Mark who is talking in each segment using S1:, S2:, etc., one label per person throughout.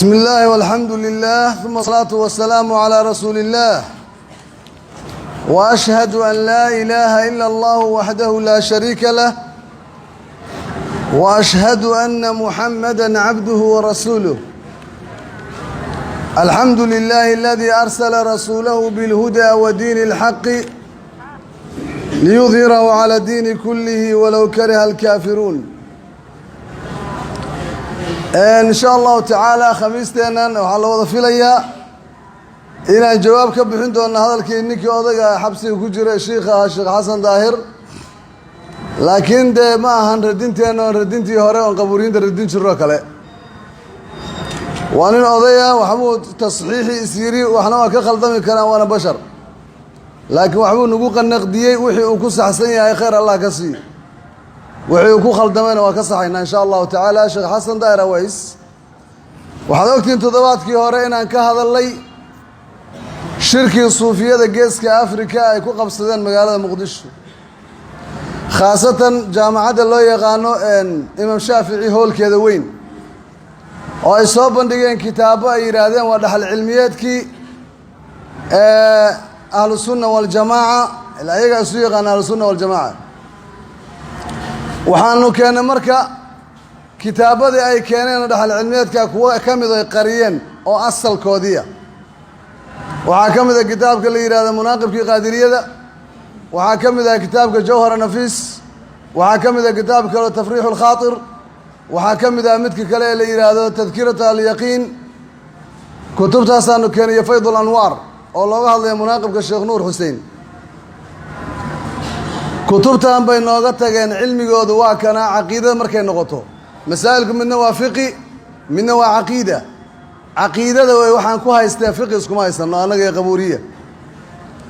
S1: بسم الله والحمد لله ثم الصلاة والسلام على رسول الله وأشهد أن لا إله إلا الله وحده لا شريك له وأشهد أن محمدًا عبده ورسوله الحمد لله الذي أرسل رسوله بالهدى ودين الحق ليظهره على الدين كله ولو كره الكافرون إن شاء الله تعالى خميستنا وعلى وظفي ليا إلى الجواب كبحين دون هذا الكينيكي وضع حبسي وكجر الشيخ حسن داهر لكن ده ما هن ردينتي أنا ردينتي هراء وقبورين ده ردين شروك عليه وأنا القضية وحمود تصحيحي سيري وإحنا كخلطمي كنا وأنا بشر لكن وحمود نقول النقدية وحي وكس حسن يا خير الله كسي وحي وكو خلطمينا وكسحينا إن شاء الله تعالى شيخ حسن داير ويس وحدوكتين تضباطكي هراء إن كهذا اللي شركة الصوفية ده جيس كأفريقيا يكون قبصدين مقالة مقدشو خاصة جامعة الله يقانو إن إمام شافعي هول كذا وين oo soo bandhigeen kitaabo ay yiraahdeen waa dhaxal cilmiyeedkii ahlus sunna wal jamaa ilayaga isu yaqaan ahlus sunna wal jamaa waxaanu keenay marka kitaabadii ay keeneen dhaxal cilmiyeedka kuwa kamid ay qariyeen oo asalkoodiya waxa kamid ah kitaabka la yiraahdo munaaqibkii qaadiriyada waxa kamid ah kitaabka jawhar nafis waxa kamid ah kitaabka tafriixul khaatir وحكم إذا متك كلا اللي يرادو تذكرة اليقين كتبتها سانو كان يفيض الأنوار والله هذا مناقب كالشيخ نور حسين كتبتها بين نقطة كان علمي جود وكان عقيدة مركين نقطه مسائل من نوافقي من نوا عقيدة ده وحن كوها يستفقه اسكما يستنا أنا جا قبورية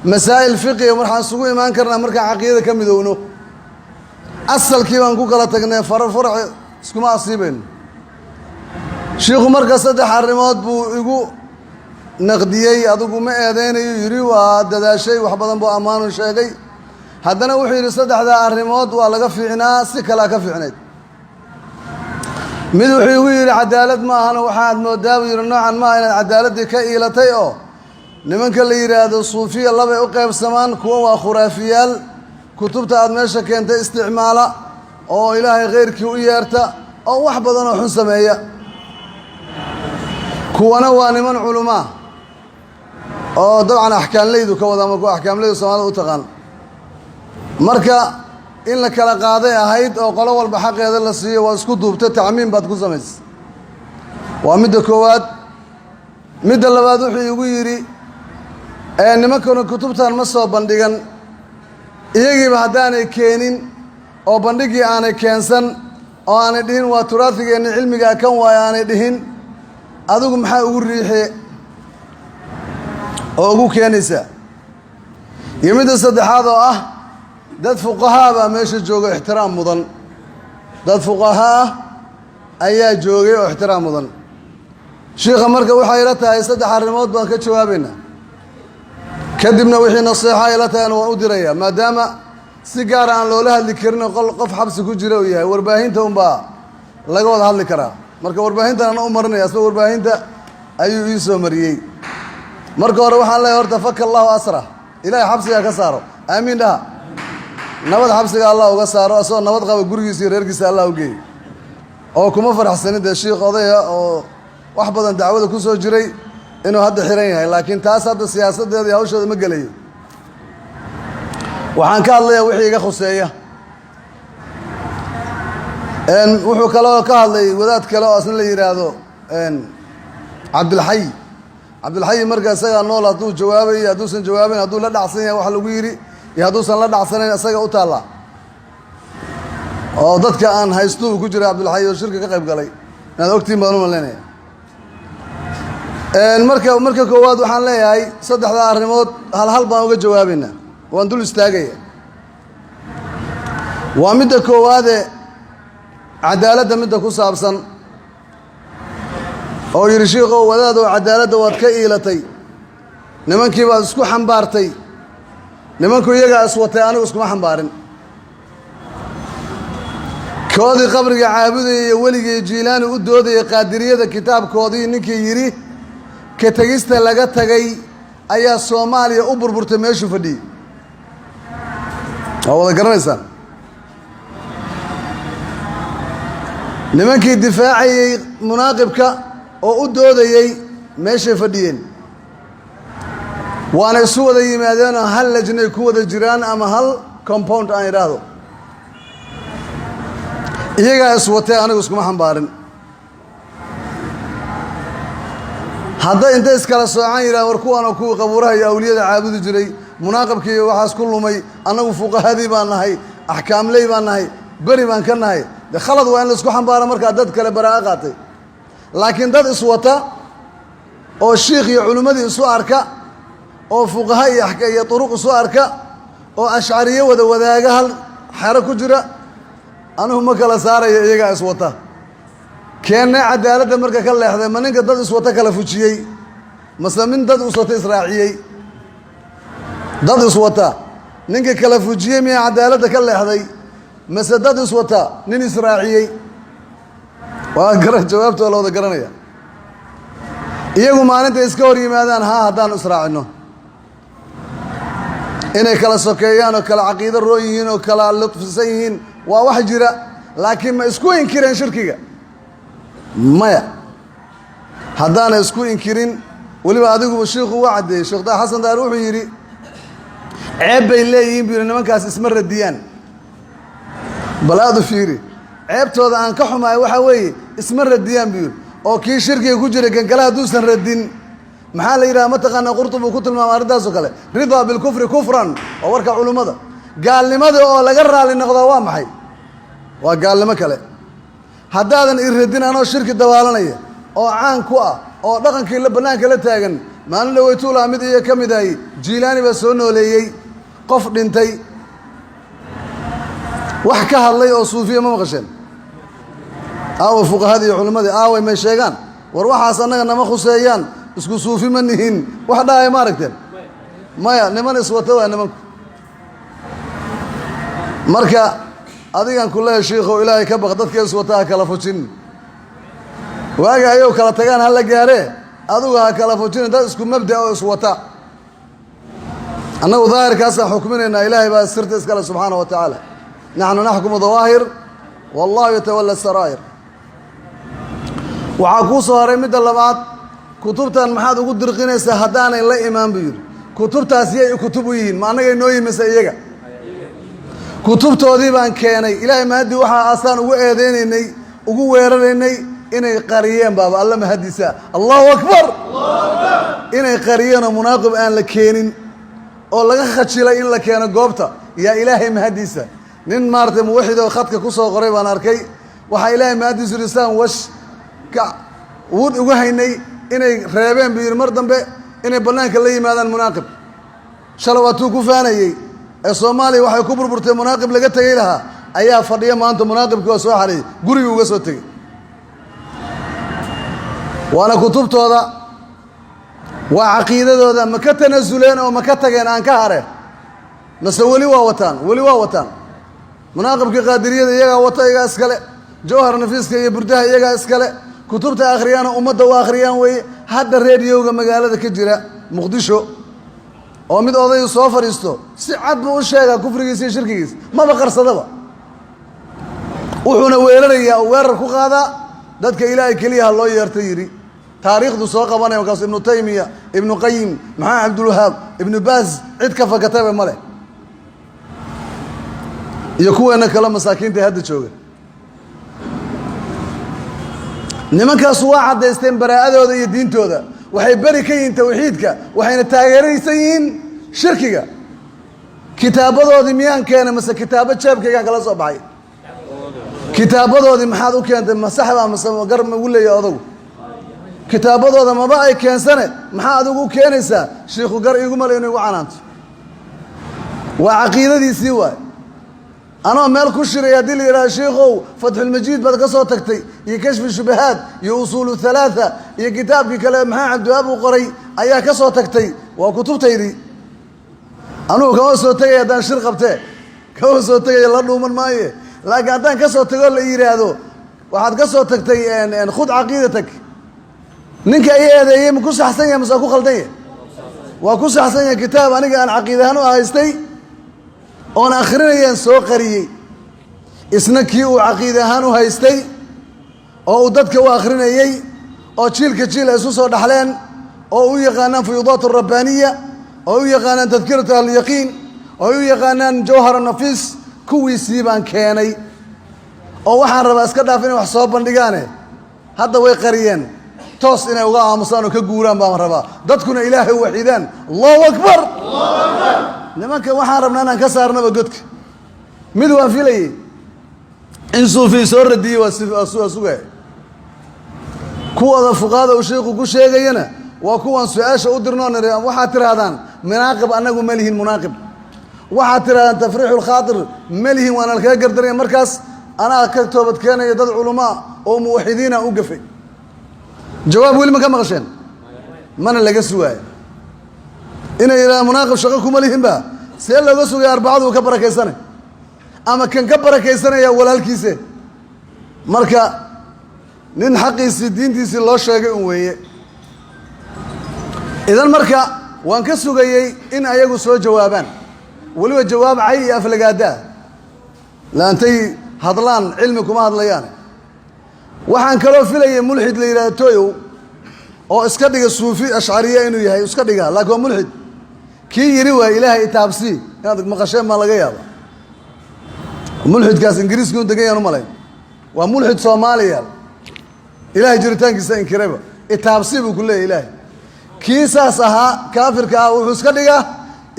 S1: مسائل فقه ومرحن سوي ما أنكرنا مركا عقيدة كم يدونه أصل كيف أنكو كلا تجنا فرع اسكما أصيبين شيخ مركز صدق حرمات بو يقول نقديي أدوكو ما أذين يري وهذا شيء وحبذا بو أمان وشيء هذانا وحير صدق هذا حرمات ولا كفي عناس كلا كفي عناد من وحير عدالة ما أنا وحاد مداوي يرنوعا ما إن العدالة دي كإيلتي أو لمن كل يراد الصوفية الله بيوقف سمان كوا خرافيال كتبت أدمشة كانت استعماله أو إلهي غيرك ويارتا أو وحبضنا وحن سمعية كوانا واني من علماء أو طبعا أحكام ليدو كوضا مكو أحكام ليدو سمعنا وتغان مركا إن لك لقاضي أهيد أو قلوا البحق هذا اللسية واسكدوا بتتعمين باتكو سميس ومدى كواد مدى اللبادو حيويري أن ما كانوا كتبتها المصوى بندقان يجب هداني كينين oo bandhigi aanay keensan oo aanay dhihin waa turaasigeena cilmiga kan waay aanay dhihin adigu maxaa ugu riixay oo ugu keenaysa yimida saddexaad oo ah dad fuqahaa meesha jooga ixtiraam mudan dad fuqahaa ayaa joogay oo ixtiraam mudan sheekha marka waxa ila tahay saddex arrimood baan ka jawaabayna kadibna wixii nasiixa ila tahay waan u diraya maadaama si gaar aan loola hadli karin qof xabsi ku jira oo yahay warbaahinta baa laga wada hadli karaa marka warbaahinta aan u marnay asoo warbaahinta ayuu ii soo mariyay marka hore waxaan leeyahay horta fakka Allahu asra ilaahay xabsiga ka saaro aamiin dhaha nabad xabsiga Allah uga saaro asoo nabad qaba gurigiisa iyo reerkiisa Allah u geeyo oo kuma faraxsanida sheekh odaya oo wax badan dacwada ku soo jiray inuu hadda xiran yahay laakiin taas hadda siyaasadeeda iyo hawsheeda ma galayo waxaan ka hadlayaa wixii iga khuseeya wuxuu kaloo ka hadlay wadaad kale oo asna la yiraahdo Cabdulxay markaa isaga nool hadduu jawaabay hadduusan jawaabin hadduu la dhacsan yahay wax lagu yiri iyo hadduusan la dhacsanayn isaga u taala oo dadka aan haysto ku jira Cabdulxay oo shirka ka qayb galay inaad ogtiin baan u maleenayaa marka koowaad waxaan leeyahay saddexda arrimood hal baan uga jawaabaynaa وان دول استاغيا ومده كوواده عدالته مده ku saabsan oo yiri sheekho wadaado cadaalada waad ka iilatay nimankii baad isku xambaartay nimanku iyaga aswatay anigu isku xambaarin koodii qabriga caabudayay weligii jiilaani u doodayay qaadiriyada kitaabkoodii ninkii yidhi ka tegista laga tagay ayaa Soomaaliya u burburtay meeshuu fadhiyay wada garanaysaan nimankii difaacayay munaaqibka oo u doodayay meeshay fadhiyeen waana isu wada yimaadeen hal lajnay ku wada jiraan ama hal compound aan yiraahdo iyagaa iswatay anigu iskuma xambaarin hadday inta iskala soocaan yidhaah war kuwaanoo kuwii qabuuraha iyo awliyada caabudi jiray munaaqibkii waxaas ku lumay annagu fuqahadii baan nahay axkaamley baan nahay beri baan ka nahay de khalad waa in la isku xambaara markaa dad kale baraa'a qaatay laakiin dad iswata oo shiikh iyo culimmadii isu arka oo fuqaha iyo turuq isu arka oo ashcariye wada wadaaga hal xero ku jira anugu ma kala saarayo iyagaa iswata keennay cadaaladda marka ka leexday ma ninka dad iswata kala fujiyey mase min dad iswata israaciyey dad iswata ninka kala fujiyey miyaa cadaaladda ka leexday mase dad iswata nin israaciyey waa garan jawaabtoo la wada garanaya iyagu maalinta iska hor yimaadaan haa haddaan israacino inay kala sokeeyaan oo kala caqiido roon yihiin oo kala lutfisan yihiin waa wax jira laakiin ma isku inkireen shirkiga maya haddaana isku inkirin weliba adiguba shiikhu waa caddeeyey sheekh xasan daar wuxuu yidhi ceeb bay leeyihiin buu yidhi nimankaas isma radiyaan bal aad u fiiri ceebtooda aan ka xumaay waxaa weeye isma radiyaan buu yidhi oo kii shirkiga ku jiray kan kale hadduusan radin maxaa la yidhaha mataqaanaa qurtubi ku tilmaama arrintaasoo kale ridaa bilkufri kufran waa warka culummada gaalnimada oo laga raali noqdaa waa maxay waa gaalnimo kale haddaadan i radin anoo shirki dawaalanaya oo caan ku ah oo dhaqankii la bannaanka la taagan maalin dhaweytuulaa mid iyo ka mid ahay jiilaani baa soo nooleeyey qof dhintay wax ka hadlay oo suufiya ma maqasheen aaway fuqahadii iyo culimmadii aaway may sheegaan war waxaas annaga nama khuseeyaan isku suufi ma nihin wax dhahaya ma aragteen maya niman iswata waa nimanku marka adigan ku leeyahay shiikhow ilaahay ka baq dadka iswata ha kala fujin waaga ayou kala tagaan hala gaaree adugu ha kala fujin dad isku mabda oo iswata annagu daahirkaasaan xukminaynaa ilaahay baa sirta iskale subxaana wa tacaala naxnu naxkumu dawaahir wallahu yatawalla saraa'ir waxaa kuu soo haray midda labaad kutubtan maxaad ugu dirqinaysaa haddaanay la imaan buu yidhi kutubtaas yay kutub u yihiin ma annagay noo yimise iyaga kutubtoodii baan keenay ilaahay mahadii waxaa aasaan ugu eedeynaynay ugu weeraraynay inay qariyeen baaba alla mahadiisa allahu akbar inay qariyeenoo munaaqib aan la keenin oo laga khajilay in la keeno goobta yaa ilaahay mahadiisa nin maaragtay muwaxid oo khadka ku soo qoray baan arkay waxaa ilaahay mahadiisu yidhi saan wash ka wuud ugu haynay inay reebeen buu yidhi mar dambe inay bannaanka la yimaadaan munaaqib shalay waatuu ku faanayey ee soomaaliya waxay ku burburtay munaaqib laga tegey lahaa ayaa fadhiya maanta munaaqibkii oo soo xareeyey gurigii uga soo tegey waana kutubtooda waa caqiidadooda ma ka tanasuleen oo ma ka tageen aan ka hareen mase weli waa wataan munaaqibkii qaadiriyada iyagaa wata iyagaa iskale jawhar nafiiska iyo burdaha iyagaa iskale kutubta akhriyaana ummadda u akhriyaan weeye hadda reediyowga magaalada ka jira muqdisho oo mid odayu soo fadhiisto si cad buu u sheegaa kufrigiisa iyo shirkigiisa maba qarsadaba wuxuuna weerarayaa oo weerar ku qaadaa dadka ilaahay keliya ha loo yeerta yidhi taariikhdu soo qabanaya markaasu ibnu taymiya ibnu qayim maxamed cabdulwahaab ibnu baas cid ka fakataba ma leh iyo kuweena kale masaakiinta hadda jooga nimankaasu waa caddaysteen baraa'adooda iyo diintooda waxay beri ka yihiin tawxiidka waxayna taageeraysan yihiin shirkiga kitaabadoodii miyaan keenay mase kitaabo jeebkaygaan kala soo baxay kitaabadoodii maxaad u keentay masaxbaa mase gar magu leeyahay odagu kitaabadooda maba ay keensane maxaa adigu u keenaysaa shiikhu gar iguma le inuu igu canaanto waa caqiidadiisii waay anoo meel ku shiray haddii la yidhaha shiikhow fatxulmajiid baad ka soo tagtay iyo kashfi shubahaad iyo usuulu halaatha iyo kitaabkii kale maxamed cabdiwahaab uu qoray ayaa ka soo tagtay waa kutubtaydii anugu kama soo tegaya haddaan shir qabtee kama soo tegaya la dhuuman maaye laakiin haddaan ka soo tago la yidhaahdo waxaad ka soo tagtay khud caqiidatak ninka ay eedeeyey ma ku saxsan yahay mase waa ku khaldan yahay waa ku saxsan yahay kitaab aniga aan caqiidahaan u haystay oon akhrinayaan soo qariyey isna kii uu caqiida ahaan u haystay oo uu dadka u akhrinayey oo jiilka jiil ay isu soo dhaxleen oo u yaqaanaan fuyuudaat rabbaaniya oo u yaqaanaan tadkiratu ahlyaqiin oo u yaqaanaan jawhar nafiis kuwiisii baan keenay oo waxaan rabaa iska dhaaf inay wax soo bandhigaane hadda way qariyeen toos inay uga aamusaan oo ka guuraan baan rabaa dadkuna ilaahay waxiidaan allahu akbar nimanka waxaan rabnaa inaan ka saarnaba godka mid waan filayey in suufi soo radiyey waa sugaya kuwada fuqaada uu sheekhu ku sheegayana waa kuwan su-aasha u dirnoo niri waxaad tirahdaan munaaqib annagu ma lihin munaaqib waxaad tirahdaan tafriixu lkhaatir ma lihin waana lakaga gardaraya markaas anaa ka toobad keenaya dad culamaa oo muwaxidiina u gafay jawaab weli ma ka maqasheen mana laga sugaayo inay yidhahdaan munaaqib shaqo kuma lihinba see looga sugaya arbacadu uu ka barakaysanay ama kan ka barakaysanaya walaalkiise marka nin xaqiisii diintiisii loo sheegay un weeye idan marka waan ka sugayey in ayagu soo jawaabaan weliba jawaab cay iyo aflagaada laantay hadlaan cilmi kuma hadlayaan waxaan kaloo filayay mulxid la yidhahdo toyow oo iska dhiga suufi ashcariya inuu yahay iska dhiga laakiin waa mulxid kii yidhi waay ilaahay itaabsii inaad maqasheen maa laga yaaba mulxidkaas ingiriiska u degan yaan u malayn waa mulxid soomaaliya ilaahay jiritaankiisa inkirayba itaabsii buu ku leeyahy ilaahay kii saas ahaa kaafirka ah wuxuu iska dhigaa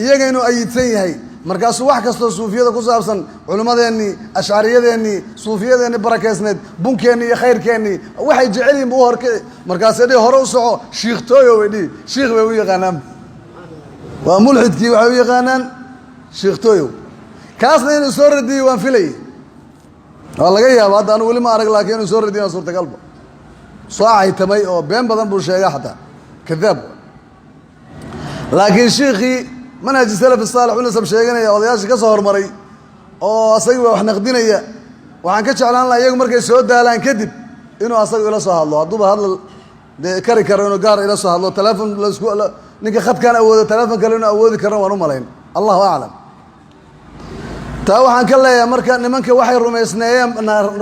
S1: iyaga inuu ayidsan yahay markaasuu wax kastoo suufiyada ku saabsan culimmadeennii ashcariyadeennii suufiyadeennii barakeysneed bunkeennii iyo khayrkeennii waxay jecel yihin bu u horkici markaasay dhihi hore u soco shiikhtooyo bay dhihi shiikh bay u yaqaanaan waa mulxidkii waxay u yaqaanaan shiikhtooyow kaasna inuu soo radiyey waan filayey waa laga yaaba hadda anu weli ma arag laakiin inuu soo radiyo waa suurtagalba soo caytamay oo been badan buu sheegaa xataa kadaab laakiin shiikhii manhaji salaf saalix u nasab sheeganaya odayaashii ka soo hormaray oo asagii waa wax naqdinaya waxaan ka jeclaan laha iyagu markay soo daalaan kadib inuu asaga ila soo hadlo hadduuba hadla dee kari karo inuu gaar ila soo hadlo teleefon ninka khadkaan awoodo teleefon kale inuu awoodi karna waan u malayn allahu aclam taa waxaan ka leeyahay marka nimanka waxay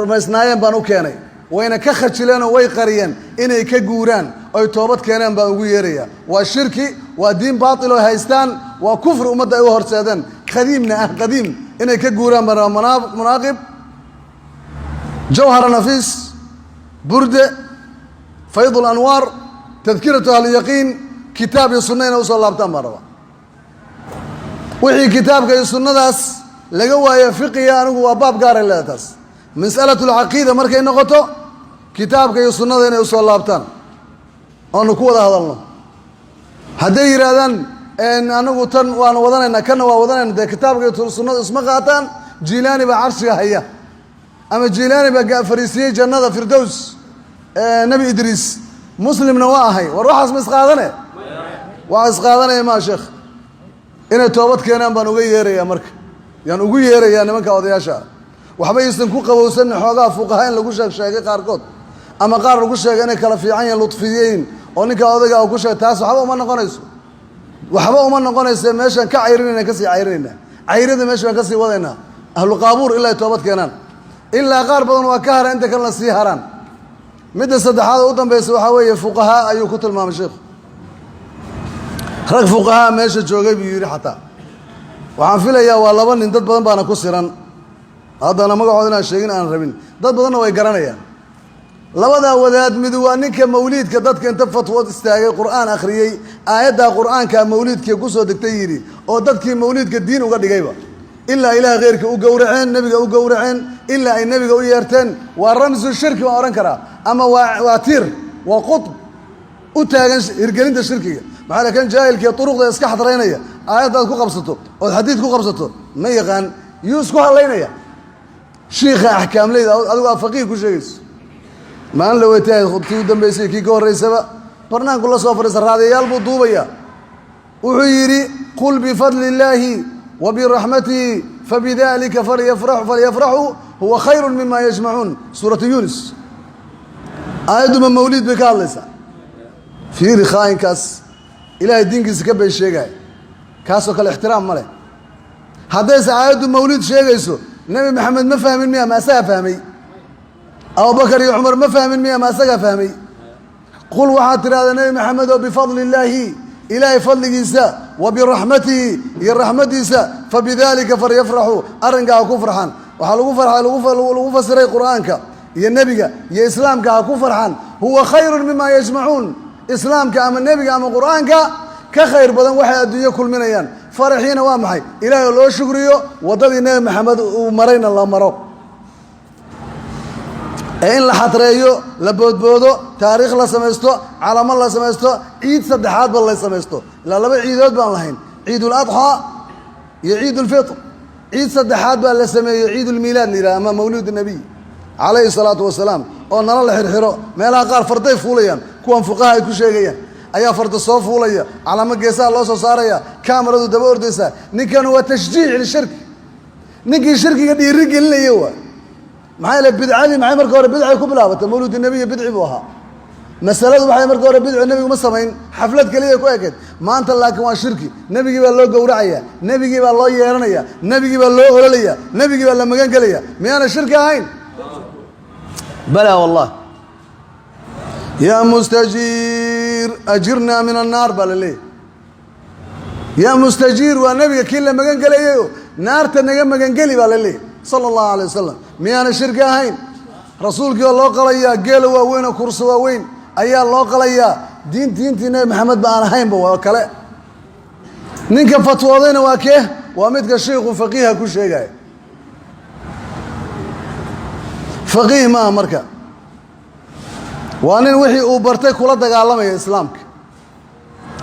S1: rumaysnaayeen baan u keenay wayna ka khajileen oo way qariyeen inay ka guuraan oy toobad keeneen baan ugu yeerayaa waa shirki waa diin baatil oo haystaan waa kufri ummadda ay u horseedeen qadiimna ah qadiim inay ka guuraan baan rabaa munaaqib jawhara nafiis burde fayd اlanwaar tadkiratu ahlyaqiin kitaab iyo sunna inay usoo laabtaan baan rabaa wixii kitaabka iyo sunnadaas laga waayo fiqiga anigu waa baab gaaray leeda taas mas'alatu alcaqiida markay noqoto kitaabka iyo sunnada inay usoo laabtaan oonu ku wada hadalno hadday yidhaahdaan anagu tan waanu wadanaynaa kana waa wadanayna dee kitaabka iyo sunnada isma qaataan jiilaani baa carshiga haya ama jiilaani baa fariisiyey jannada firdows nebi idriis muslimna waa ahay war waxaas ma isqaadane waxa isqaadanaya maa sheekh inay toobad keenaan baan uga yeerayaa marka yaan ugu yeerayaa nimanka odayaasha ah waxba aysan ku qabowsanin xoogaa fuqaha in lagu sheegay qaarkood ama qaar lagu sheegay inay kala fiican yihiin ludfiyeyn oo ninka odayga uu ku sheegay taas waxba uma noqonayso meeshaan ka cayrinayna kasii cayrinayna cayrida meesha baan kasii wadaynaa ahlu qaabuur ilaa ay toobad keenaan ilaa qaar badan waa ka hara inta kalena sii haraan midda saddexaad oo u dambaysa waxaa weeye fuqahaa ayuu ku tilmaamay sheekhu rag fuqahaa meesha joogay buu yidhi xataa waxaan filayaa waa laba nin dad badan baana ku siran haddana magacooda inaan sheegin aan rabin dad badanna way garanayaan labadaa wadaad mid waa ninka mawliidka dadka inta fatwood istaagay qur'aan akhriyey aayaddaa qur'aankaa mawliidkii ku soo degtay yidhi oo dadkii mawliidka diin uga dhigayba ilaa ilaah kheyrka u gowraceen nebiga u gowraceen ilaa ay nebiga u yeerteen waa ramsu shirki waan odhan karaa ama waa tiir waa qutb u taagan hirgelinta shirkiga maxaa le kan jaahilkii turuqda iska xadraynaya aayaddaad ku qabsato ood xadiid ku qabsato ma yaqaan yuu isku hadlaynaya shiikha axkaamleyda adigu aad faqiih ku sheegayso maalin la weytahay kii u dambaysay kii ka horraysaba barnaanku la soo fadhiisa raadiyayaal buu duubayaa wuxuu yidhi qul bifadli illaahi wa biraxmatihi fabidalika falyafraxuu هو خير مما يجمعون سورة يونس آيات من مولد بكالسة في رخاء كاس إلى الدين كسكب الشيء كاسو كالاحترام ماله هذا آيات مولد شيء يسوع نبي محمد ما فهم المياه ما سافهمي أبو بكر وعمر ما فهم المياه ما سافهمي قل وحاتر هذا نبي محمد وبفضل الله إلهي فضل إنساء وبرحمته الرحمة إنساء فبذلك فليفرحوا أرنقا كفرحان وحلو فرحان لو فسر قرآنك يا النبي يا إسلامك كفرحان هو خير مما يجمعون إسلامك أما النبي أما قرآنك كخير بدن واحد الدنيا كل من أيام فرحين وامحي إلهي الله شكريه وضد النبي محمد ومرينا الله مرو إن لحتريو لبودو تاريخ لا سمستو علم الله سمستو عيد صدحات بالله سمستو لا لبا عيدود بان لهين عيد الأضحى يا عيد الفطر عيد صدحات بالله سميه عيد الميلاد لرا أما مولود النبي عليه الصلاة والسلام أو نرى الحرحرو ما لا قال فردي فوليان كون فقهاء كل شيء أيا فرد الصوف فوليا على ما جيسا الله صاريا كاميرا دبور ديسا نكان هو تشجيع للشرك نكي الشرك قد يرق اللي يوا معايا البدعة معايا مركور بدعة كبلها مولود النبي بدعي بوها مسألة معايا مركور بدعة النبي ومسامين حفلات كلية كويكت ما أنت الله كمان شركي نبي جب الله جورعيا نبي جب الله يرنيا نبي جب الله أوليا نبي جب الله مكان كلية ميانا الشركة هين بلا والله يا مستجير أجرنا من النار بلا ليه يا مستجير والنبي كل مكان كلية نار تنجم مكان كلي بلا ليه صلى الله عليه وسلم ميانا الشركة هين رسولك الله قليا قالوا وين وكرسوا وين أي الله قليا دين محمد بن هين بوا كلا نينك فتوى ذينا واكيه وامدك الشيخ فقيه كل شيء جاي فقيه ما مركا وأنا وحي أوبرتك ولا دجالم يا إسلامك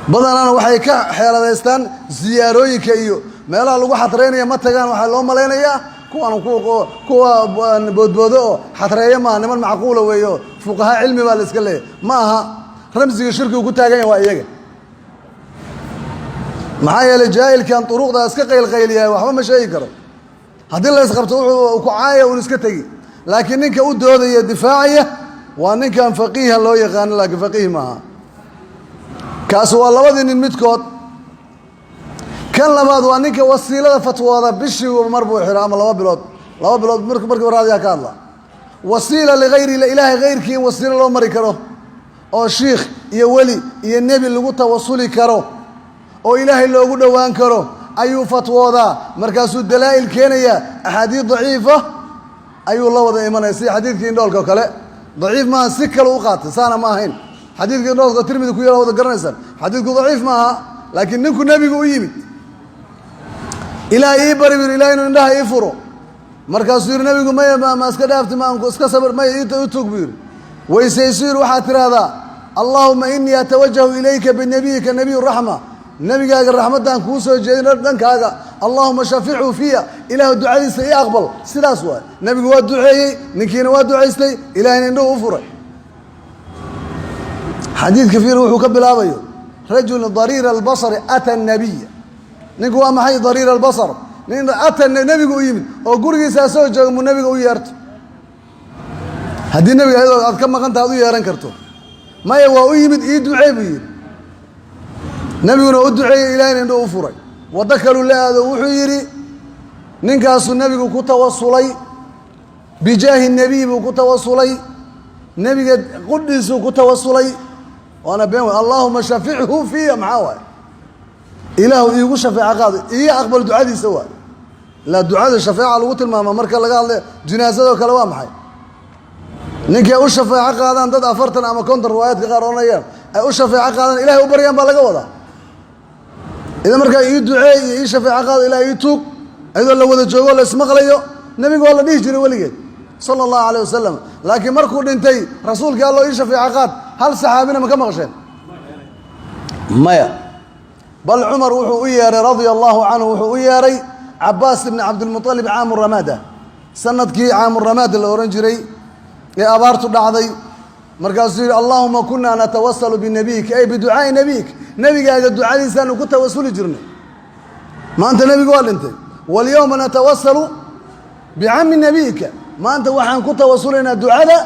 S1: بدل أنا وحي كحيل ديستان زياروي كيو ما لا لو حترين يا متجان وحلو ملين يا كوا بودو حترين ما نمر معقولة ويو فقهاء علمي بالإسكالي ماها رمزي الشرك وكنت أجاي وياك معايا الجاهل كان طرق ده اسكقي الغيلية وحما مش يقرأ هذي اللي سقطوا وكعاية ونسكتي لكن إنك أود هذه الدفاعية وأنك كان فقيه الله يغان لك فقيه معها كاسوا الله وذن المتكوت كان لبعض وأنك وسيلة فتوى هذا بشي ومربو حرام الله بلاد مركب راضي كالله وسيلة لغير الإله غير كي وسيلة الله مريكره أو شيخ يا ولي يا النبي اللي قلت وصولي كره أو إله اللي قلت وان كره أي فتوى هذا مركز الدلائل كينية أحاديث ضعيفة أي الله وذا إيمان يصير حديث كين دول كله ضعيف ما سكر وقات سنة ما هين حديث كين دول ترمي كويا وذا قرنسان حديث ضعيف ما لكن نكو نبي قويمت إلى بريبر إلى إنه عنده يفرو مركز يصير نبي ما اسكدافت ما اسكسبر ما يتكبير ويسير وحاتر هذا اللهم إني أتوجه إليك بالنبيك النبي الرحمة النبي قال الرحمة دان كوسو جينا دان كاغا اللهم شفعه فيها إله الدعاء سي أقبل سلاس واحد النبي هو الدعاء نكين هو الدعاء سي إله إنه أفرع حديث كثير وحكب الأبيض رجل ضرير البصر أتى النبي نقول ما هي ضرير البصر أتى النبي قويم أو قرقي ساسو جاء من النبي قويرت هدي النبي هذا كم كنت هذا يارن كرتو ما هو قويم يدعي به نبينا أدعي إلى أن أفرج وذكروا الله هذا وحيري ننكاس النبي كتوصلي بجاه النبي كتوصلي نبي قدس كتوصلي وأنا بين اللهم شفعه فيه معاه إله يقول شفاعة قاضي إيه أقبل دعاء سوا لا دعاء الشفاعة على وقت ما مركز لقال جنازة وكلام حي نك يا الشفاعة قاضي أنت أفرتنا أما كنت روايات قارون أيام الشفاعة قاضي إله وبريان بالجوده إذا مركز يدعي يشفع عقاد إلى يتوب أيضا لو ذا جوال اسمه غليه نبي قال الله يجري وليه صلى الله عليه وسلم لكن مركو انتي رسول قال له يشفع عقاد هل صحابينا ما كما غشين مايا بل عمر وحوياري رضي الله عنه وحوياري عباس بن عبد المطلب عام الرمادة سندكي عام الرمادة الأورنجري يا أبارت دعضي مركز اللهم كنا نتوسل بنبيك أي بدعاء نبيك نبي قال الدعاء الإنسان وكنت توسل جرني ما أنت نبي قال أنت واليوم نتوسل بعم نبيك maanta waxaan ku tawasulaynaa ducada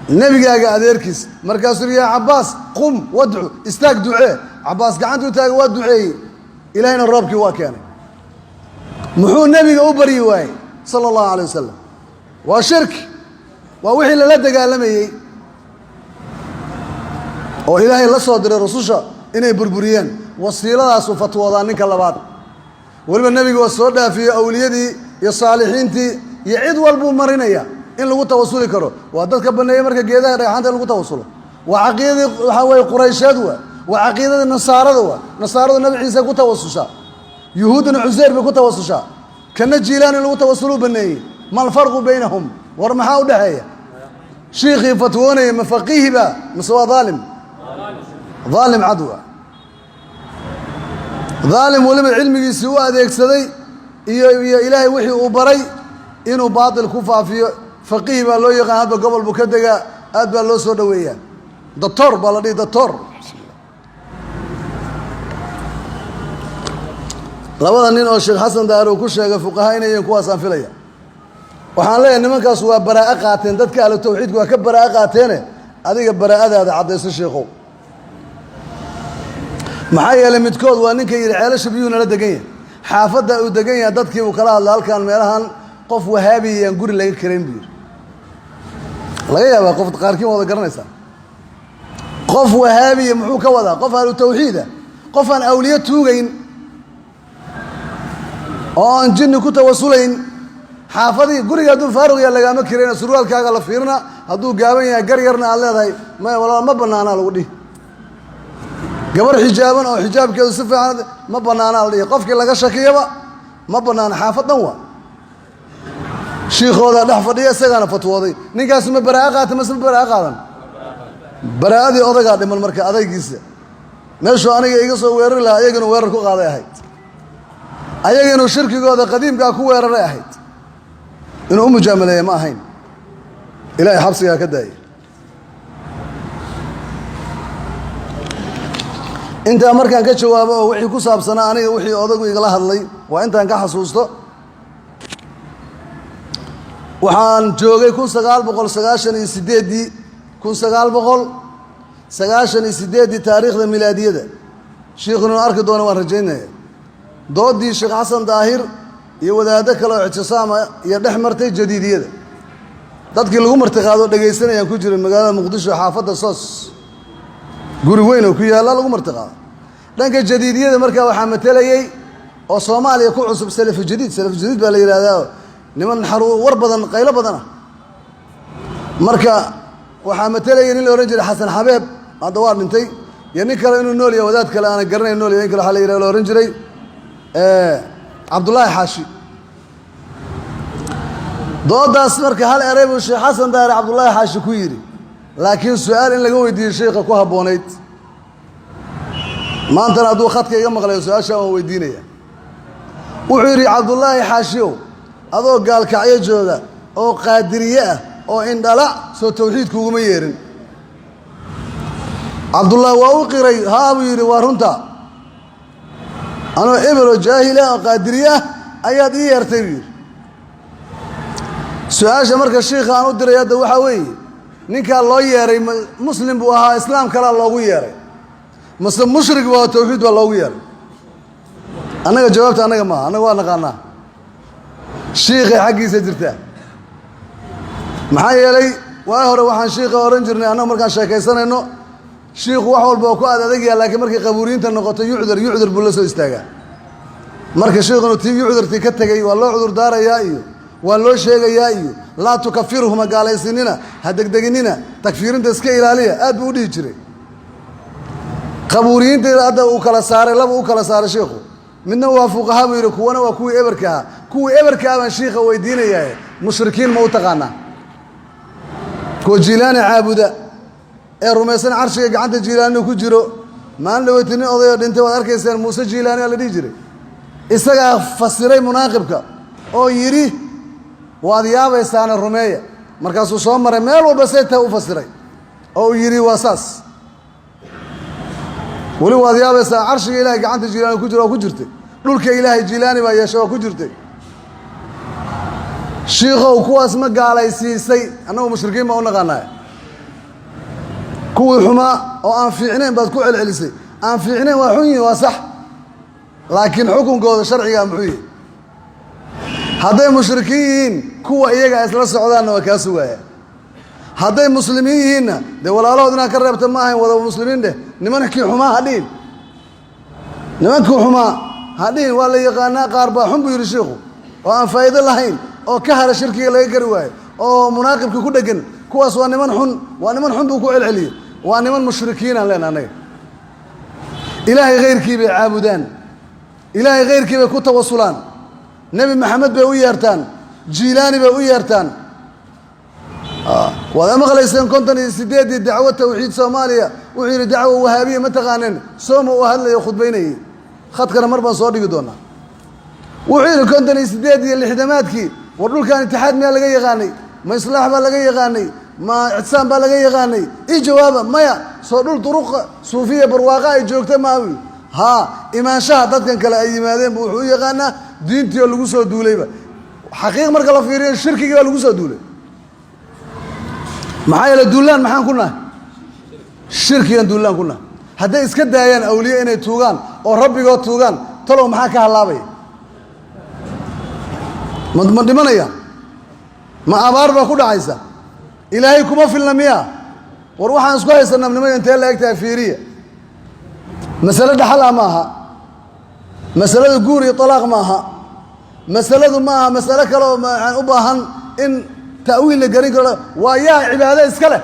S1: nebigaaga adeerkiis markaasuu yaa cabbaas qum wadcu istaag ducee cabbaas gacantuu taaga waa duceeyey ilaahayna roobkii waa keenay muxuu nebiga u baryi waayey sala allahu calay wasalam waa shirki waa wixii lala dagaalamayey oo ilaahay la soo diray rususha inay burburiyeen wasiiladaasuu fatwoodaa ninka labaad weliba nebiga waa soo dhaafiyey awliyadii iyo saalixiintii iyo cid walbuu marinaya in lagu tawasuli karo waa dadka baneeyey marka geedaha dhagaxaanta in lagu tawasulo waa caqiidadii waxaa weeye quraysheed waa caqiidadii nasaarada nasaaradu nabi ciise ku tawasushaa yuhuuddana cuseyr bay ku tawasushaa kana jiilaan in lagu tawasuluu baneeyey ma alfarqu baynahum war maxaa u dhexeeya shiikhii fatwoonaya ma faqiihi ba mise waa daalim daalim cadwa daalim weliba cilmigiisii u adeegsaday iyo ilaahay wixii uu baray inuu baatil ku faafiyo faqiih baa loo yaqaan hadba gobol buu ka degaa aad baa loo soo dhoweeyaa doctor baa la dhihi doctor labada nin oo sheekh xasan daahir uu ku sheegay fuqaha inay yihiin kuwaasaan filaya waxaan leeyahay nimankaas waa baraa'o qaateen dadka ahlu tawxiidku waa ka baraa'o qaateene adiga baraa'adaada caddayso sheekhow maxaa yeelay midkood waa ninka yidhi ceelasha biyuhu nala degan yahay xaafadda uu degan yahay dadkii buu kala hadlay halkaan meelahan qof wahaabiyayaan guri laga karayn buu yidhi laga yaabaa qof qaarkiin wada garanaysaa qof wahaabiya muxuu ka wadaa qof ahlu tawxiida qof aan awliye tuugayn oo aan jinni ku tawasulayn xaafadii guriga hadduu faaruq yaa lagaama kirayna surwaalkaaga la fiirina hadduu gaaban yahay gar yarna aad leedahay ma bannaanaa lagu dhihi gabar xijaaban oo xijaabkeedu si fiican ma bannaanaa la dhihi qofkii laga shakiyaba ma bannaana xaafad dhan waa shiikhoodaa dhex fadhiya isagaana fatwooday ninkaasi ma baraa'o qaata mase ma baraa'o qaadan baraa'adii odagaa dhiman marka adaygiisa meeshuu aniga iga soo weerari lahaa ayaginu weerar ku qaaday ahayd ayaginu shirkigooda qadiimkaa ku weeraray ahayd inuu u mujaamaleeya ma ahayn ilaahay xabsigaa ka daayay intaa markaan ka jawaabo oo wixii ku saabsanaa aniga wixii odagu igala hadlay waa intaan ka xasuusto waxaan joogay 1998 taariikhda milaadiyada shiikhuna arki doona waan rajaynaya doodii sheekh xasan daahir iyo wadaado kale oo ictisaama iyo dhex martay jadiidiyada dadkii lagu martiqaado dhagaysanayaan ku jiray magaalada muqdisho xaafadda soos guri weyn oo ku yaalla lagu martiqaado dhanka jadiidiyada markaa waxaa matelayey oo soomaaliya ku cusub salafu jadiid baa la yidhaahdaa niman war badan qaylo badan ah marka waxaa matelayay nin la odhan jiray xasan xabeeb hadda waa dhintay iyo nin kale inuu nool yahay wadaad kale aanan garanayn nool yahay in kale waxaa la yidhahda la odhan jiray cabdullaahi xaashi doodaas marka hal eray buu sheekh xasan daahir cabdullaahi xaashi ku yidhi laakiin su-aal in laga weydiiyey sheekha ku habboonayd maantana hadduu khadka iga maqlayo su-aashaan waan weydiinaya wuxuu yidhi cabdullaahi xaashiyow adoo gaalkacyo jooga oo qaadiriye ah oo indhala soo tawxiidkuuguma yeerin cabdullaahi waa u qiray haa buu yidhi waa runta anoo ebeloo jaahil ah oo qaadiriye ah ayaad ii yeertay buu yidhi su-aasha marka shiikha aan u diray hadda waxaa weeye ninkaa loo yeeray muslim buu ahaa islaam kalaa loogu yeeray mase mushrik baa tawxiid baa loogu yeeray annaga jawaabta annaga maaha annaga waa naqaanaa shiikhay xaggiisa jirtaa maxaa yeelay waa hore waxaan shiikha ohan jirnay annaga markaan sheekaysanayno shiikhu wax walba oo ku adadagyaa laakiin markay qabuuriyiinta noqoto yucdur buu la soo istaagaa marka shiikhunu tii yucdurtii ka tegey waa loo cudur daarayaa iyo waa loo sheegayaa iyo laa tukafirhuma gaalaysinina ha degdeginina takfiirinta iska ilaaliya aad buu u dhihi jiray qabuuriyiinta hadda uu kala saaray laba u kala saaray shiikhu midna waa fuqaha buu yidhi kuwana waa kuwii eberka ahaa kuwii eberka ah baan shiikha weydiinayaa mushrikiin ma u taqaanaa kuwa jiilaani caabuda ee rumaysan carshiga gacanta jiilaani ku jiro maalin dhaweyti nin odayoo dhintay waad arkayseen muuse jiilaani waa la dhihi jiray isagaa fasiray munaaqibka oo yidhi waad yaabaysaana rumeeya markaasuu soo maray meel walba say tahay u fasiray oo uu yidhi waa saas weli waad yaabaysaa carshiga ilaahay gacanta jiilaani ku jiro waa ku jirtay dhulka ilaahay jiilaani baa yeesha waa ku jirtay shiikhow kuwaas ma gaalaysiisay annagu mushrikiin baa u naqaanaa kuwii xumaa oo aan fiicnayn baad ku celcelisay aan fiicnayn waa xun yihin waa sax laakiin xukunkooda sharcigaa muxuu yihi hadday mushrikiin yihiin kuwa iyaga isla socdaanna waa kaa sugaaya hadday muslimiin yihiinna dee walaalahood inaad ka reebta ma ahayn wada muslimiin dheh nimankii xumaa ha dhihin nimankii xumaa ha dhihin waa la yaqaanaa qaar baa xun buu yidhi shiikhu oo aan faa'iido lahayn oo ka hara shirkiga laga gari waayo oo munaaqibka ku dheggan kuwaas waa niman xun buu ku celceliyey waa niman mushrikiinaan leenaha annaga ilaahay khayrkii bay caabudaan ilaahay khayrkii bay ku tawasulaan nebi maxamed bay u yeertaan jiilaani bay u yeertaan waad maqlayseen 58 dacwo tawxiid Soomaaliya wuxuu yiri dacwo wahaabiye ma taqaaneen sooma uu hadlayo khudbaynay khadkana mar baan soo dhigi doonaa wuxuu yiri 58 iyo 60maadkii war dhulkan itixaad ma laga yaqaanay ma islaax ba laga yaqaanay ma ictisaan ba laga yaqaanay jawaaba maya soo dhul duruq suufiya barwaaqa ay joogta maawi imaanshaha dadkan kale ay yimaadeen buu wuxuu yaqaanaa diintii oo lagu soo duulayba xaqiiq marka la fiiriyo shirkiga lagu soo duulay maxaa yeelay duulaan maxaan ku nahay shirkigan duulaan ku nahay hadday iska daayaan awliye inay tuugaan oo rabbigood tuugaan talow maxaa ka halaabaya ma dhimanayaan ma abaar baa ku dhacaysa ilaahay kuma filna miya war waxaan isku haysanaa nimanka intee la egtahay fiiriya mas'alo dhaxal ma aha mas'aladu guur iyo talaaq ma aha mas'aladu ma aha mas'alo kale oo aan u baahan in ta'wiil la garin karo waa yaa cibaado iska leh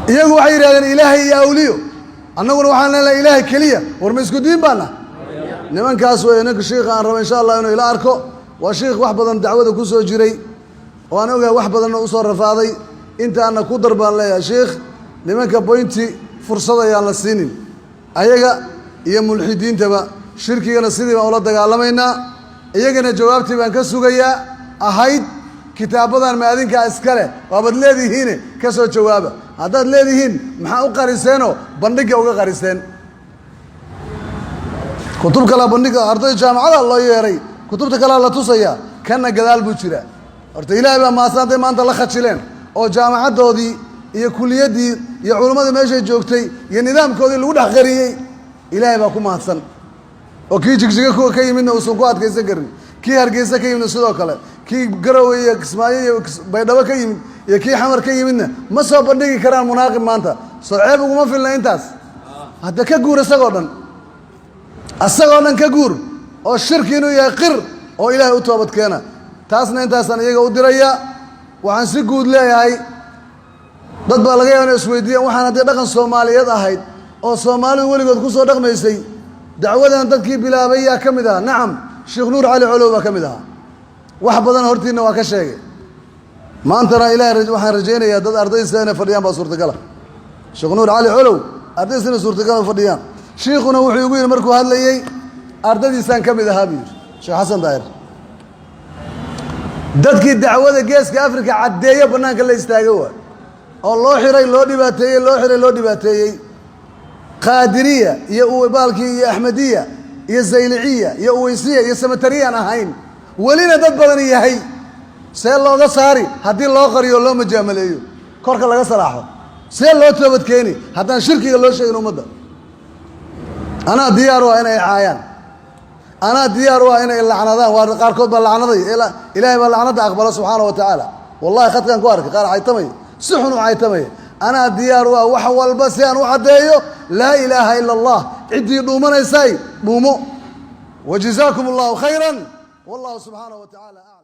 S1: iyagu waxay yiraahdeen ilaahay iyo awliyo annaguna waxaan leenahay ilaahay kaliya war ma isku diin baana nimankaas way inanka sheekh aan rabo insha Allah inuu ila arko waa sheekh wax badan dacwada ku soo jiray oo aan ogahay wax badan oo soo rafaaday inta aan ku darbaan leeyahay sheekh nimanka pointi fursad ayaan la siinin ayaga iyo mulxidiintaba shirkigana sidii baan ula dagaalamayna iyagana jawaabtii baan ka sugayaa ahayd kitaabadan ma adinka iska leh waabad leedihiin ka soo jawaaba haddaad leedihiin maxaa u qariseenoo bandhiga uga qariseen kutub kala bandhiga arday jaamacada loo yeeray kutubta kala la tusaya kana gadaal buu jira horta ilaahay baa maasaantay maanta la khajileen oo jaamacadoodii iyo kuliyadii iyo culimadii meesha joogtay iyo nidaamkoodii lagu dhex qariyay ilaahay baa ku mahadsan oo kii jigjiga ka yimidna uusan ku adkaysan karin kii hargeysa ka yimidna sidoo kale kii garowe iyo kismaayo iyo baydhabo ka yimid iyo kii xamar ka yimidna ma soo bandhigi karaan munaaqib maanta soo ceeb uguma filna intaas hadda ka guur isagoo dhan ka guur oo shirki inuu yahay qir oo ilaahay u toobad keena taasna intaasaan iyaga u diraya waxaan si guud leeyahay dad baa laga yaabaa inay isweydiiyaan waxaan haddii dhaqan Soomaaliyeed ahayd oo Soomaalidu weligood ku soo dhaqmaysay dacwadan dadkii bilaabay yaa ka mid ah nacam Sheekh Nuur Cali Colow baa ka mid ah wax badan hortiina waa ka sheegay maantana ilaahay waxaan rajaynayaa dad ardayda inay fadhiyaan baa suurtagal ah Sheekh Nuur Cali Colow ardayda suurtagal fadhiyaan sheekhuna wuxuu ugu yiri markuu hadlayay ardaydiisan ka mid ahaa Sheekh Xasan Daahir dadkii dacwada geeska Afrika cadeeyo banaanka la istaagay oo loo xiray loo dhibaateeyay qaadiriya iyo uwaalkii iyo ahmadiya iyo zayliciya iyo uwaysiya iyo samatariyaan ahayn walina dad badan yahay see looga saari haddii loo qariyo loo majaamaleeyo korka laga salaaxo see loo toobad keeni haddaan shirkiga loo sheegin ummadda anaa diyaar waa inay caayaan anaa diyaar waa inay lacnadaan waa qaarkood baa lacnaday ilaahay baa lacnada aqbala subxaanahu wa tacaala wallahi khadkan ku arkay qaar caytamay si xun u caytamay anaa diyaar waa wax walba si aan u caddeeyo laa ilaaha ila allah ciddii dhuumanaysay dhuumo wajazaakum allahu khayran wallahu subxaanahu wa tacaala